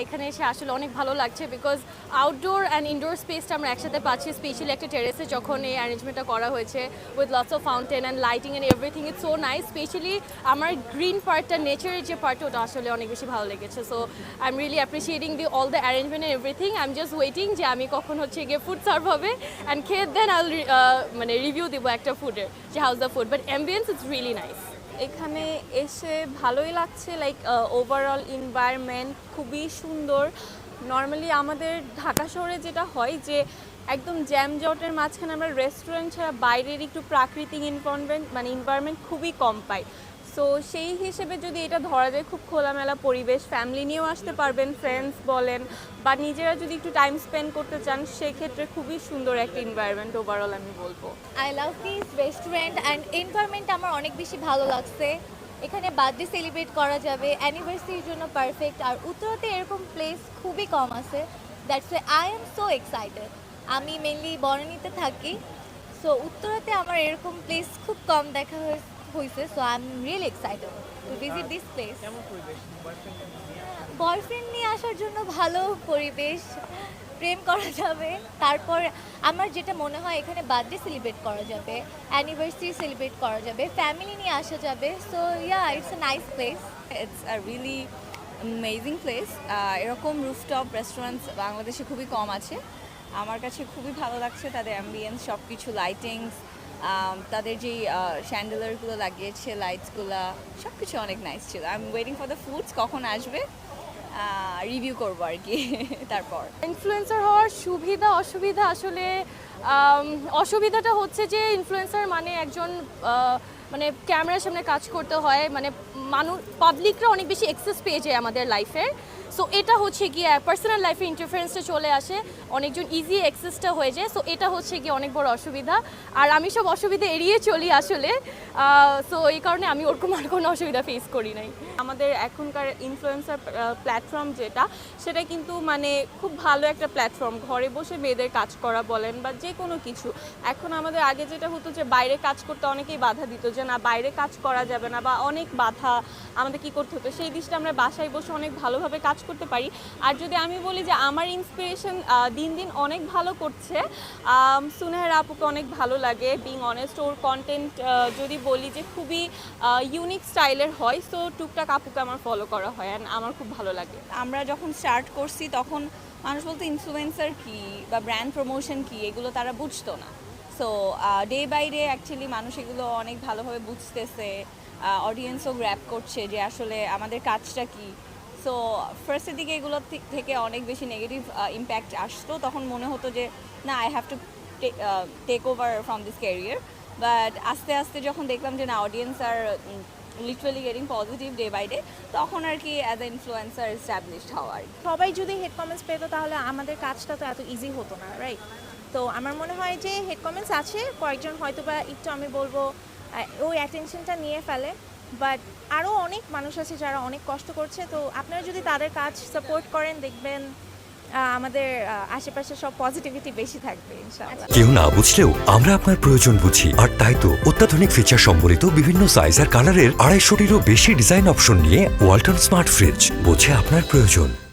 এখানে এসে আসলে অনেক ভালো লাগছে বিকজ আউটডোর অ্যান্ড ইনডোর স্পেসটা আমরা একসাথে পাচ্ছি, স্পেশালি একটা টেরেসে যখন এই অ্যারেঞ্জমেন্টটা করা হয়েছে with lots of fountain and lighting and everything it's so nice. Specially আমার গ্রিন পার্টটা, নেচারের যে পার্টটা, ওটা আসলে অনেক বেশি ভালো লেগেছে। So I am really appreciating all the arrangement and everything. I am just waiting যে আমি কখন হচ্ছে গিয়ে ফুড সার্ভ হবে অ্যান্ড খেয়ে দেন আই মানে রিভিউ দেবো একটা ফুডের যে house the food, but ambience it's really nice. এখানে এসে ভালোই লাগছে, লাইক ওভারঅল এনভায়রনমেন্ট খুবই সুন্দর। নর্মালি আমাদের ঢাকা শহরে যেটা হয় যে একদম জ্যামজটের মাঝখানে আমরা রেস্টুরেন্ট ছাড়া বাইরের একটু প্রাকৃতিক এনভায়রনমেন্ট খুবই কম পাই। সো সেই হিসেবে যদি এটা ধরা যায়, খুব খোলামেলা পরিবেশ, ফ্যামিলি নিয়েও আসতে পারবেন, ফ্রেন্ডস বলেন বা নিজেরা যদি একটু টাইম স্পেন্ড করতে চান, সেক্ষেত্রে খুবই সুন্দর একটা এনভায়রনমেন্ট ওভারঅল আমি বলবো। I love this restaurant and environment আমার অনেক বেশি ভালো লাগছে। এখানে বার্থডে সেলিব্রেট করা যাবে, অ্যানিভার্সারির জন্য পারফেক্ট। আর উত্তরাতে এরকম প্লেস খুবই কম আছে, that's why I am so excited. আমি মেনলি বনানীতে থাকি, সো উত্তরাতে আমার এরকম প্লেস খুব কম দেখা হয়েছে। So I am really excited to visit this place. Boyfriend নিয়ে আসার জন্য ভালো পরিবেশ, প্রেম করা যাবে। তারপর আমার যেটা মনে হয় এখানে বার্থডে সেলিব্রেট করা যাবে, অ্যানিভার্সারি সেলিব্রেট করা যাবে, ফ্যামিলি নিয়ে আসা যাবে। So yeah, it's a nice place. It's a really amazing place. এরকম রুফটপ রেস্টুরেন্টস বাংলাদেশে খুবই কম আছে। আমার কাছে খুবই ভালো লাগছে তাদের অ্যাম্বিয়েন্স, সব কিছু, লাইটিংস, তাদের যেই শ্যান্ডেলারগুলো লাগিয়েছে, লাইটসগুলো, সব কিছু অনেক নাইস ছিল। I am waiting for the foods, কখন আসবে রিভিউ করবো আর কি। তারপর ইনফ্লুয়েন্সার হওয়ার সুবিধা অসুবিধা, আসলে অসুবিধাটা হচ্ছে যে ইনফ্লুয়েন্সার মানে একজন মানে ক্যামেরার সামনে কাজ করতে হয়, মানে পাবলিকরা অনেক বেশি অ্যাক্সেস পেয়ে যায় আমাদের লাইফের। সো এটা হচ্ছে গিয়ে পার্সোনাল লাইফে ইন্টারফারেন্সটা চলে আসে, অনেকজন ইজি অ্যাক্সেসটা হয়ে যায়। সো এটা হচ্ছে গিয়ে অনেক বড় অসুবিধা, আর আমি সব অসুবিধা এড়িয়ে চলি আসলে। সো এই কারণে আমি ওরকম আর কোনো অসুবিধা ফেস করি নাই। আমাদের এখনকার ইনফ্লুয়েন্সার প্ল্যাটফর্ম যেটা, সেটা কিন্তু মানে খুব ভালো একটা প্ল্যাটফর্ম। ঘরে বসে মেয়েদের কাজ করা বলেন বা যে কোনো কিছু। এখন আমাদের আগে যেটা হতো যে বাইরে কাজ করতে অনেকেই বাধা দিত, যে না বাইরে কাজ করা যাবে না বা অনেক বাধা, আমাদের কি করতে হতো। সেই দিকটা আমরা বাসায় বসে অনেক ভালোভাবে কাজ করতে পারি। আর যদি আমি বলি যে আমার ইন্সপিরেশন দিন দিন অনেক ভালো করছে, সুনেহের আপুকে অনেক ভালো লাগে। বিং অনেস্ট, ওর কন্টেন্ট যদি বলি যে খুবই ইউনিক স্টাইলের হয়। সো টুকটাক আপুকে আমার ফলো করা হয় অ্যান্ড আমার খুব ভালো লাগে। আমরা যখন স্টার্ট করছি তখন মানুষ বলতো ইনফ্লুয়েন্সার কী বা ব্র্যান্ড প্রমোশন কী, এগুলো তারা বুঝতো না। So day by day actually মানুষ এগুলো অনেক ভালোভাবে বুঝতেছে, অডিয়েন্সও গ্র্যাব করছে যে আসলে আমাদের কাজটা কী। সো ফার্স্টের দিকে এগুলো থেকে অনেক বেশি নেগেটিভ ইম্প্যাক্ট আসতো, তখন মনে হতো যে না, I have to take over from this career. But আস্তে আস্তে যখন দেখলাম যে না, audience are literally getting positive day by day, তখন আর কি অ্যাজ এ ইনফ্লুয়েন্সার এস্টাবলিশড হওয়ার। সবাই যদি হেড কমেন্টস পেতো তাহলে আমাদের কাজটা তো এত ইজি হতো না, রাইট? তো আমার মনে হয় যে হেড কমেন্টস আছে, কয়েকজন হয়তো বা একটু আমি বলবো ওই অ্যাটেনশনটা নিয়ে ফেলে, বাট আরও অনেক মানুষ আছে যারা অনেক কষ্ট করছে। তো আপনারা যদি তাদের কাজ সাপোর্ট করেন, দেখবেন আমাদের আশেপাশে সব পজিটিভিটি বেশি থাকবে ইনশাআল্লাহ। কেউ না বুঝলেও আমরা আপনার প্রয়োজন বুঝি, আর তাই তো অত্যাধুনিক ফিচার সম্বলিত বিভিন্ন সাইজ আর কালারের 250টিরও বেশি ডিজাইন অপশন নিয়ে ওয়ালটন স্মার্ট ফ্রিজ বোঝে আপনার প্রয়োজন।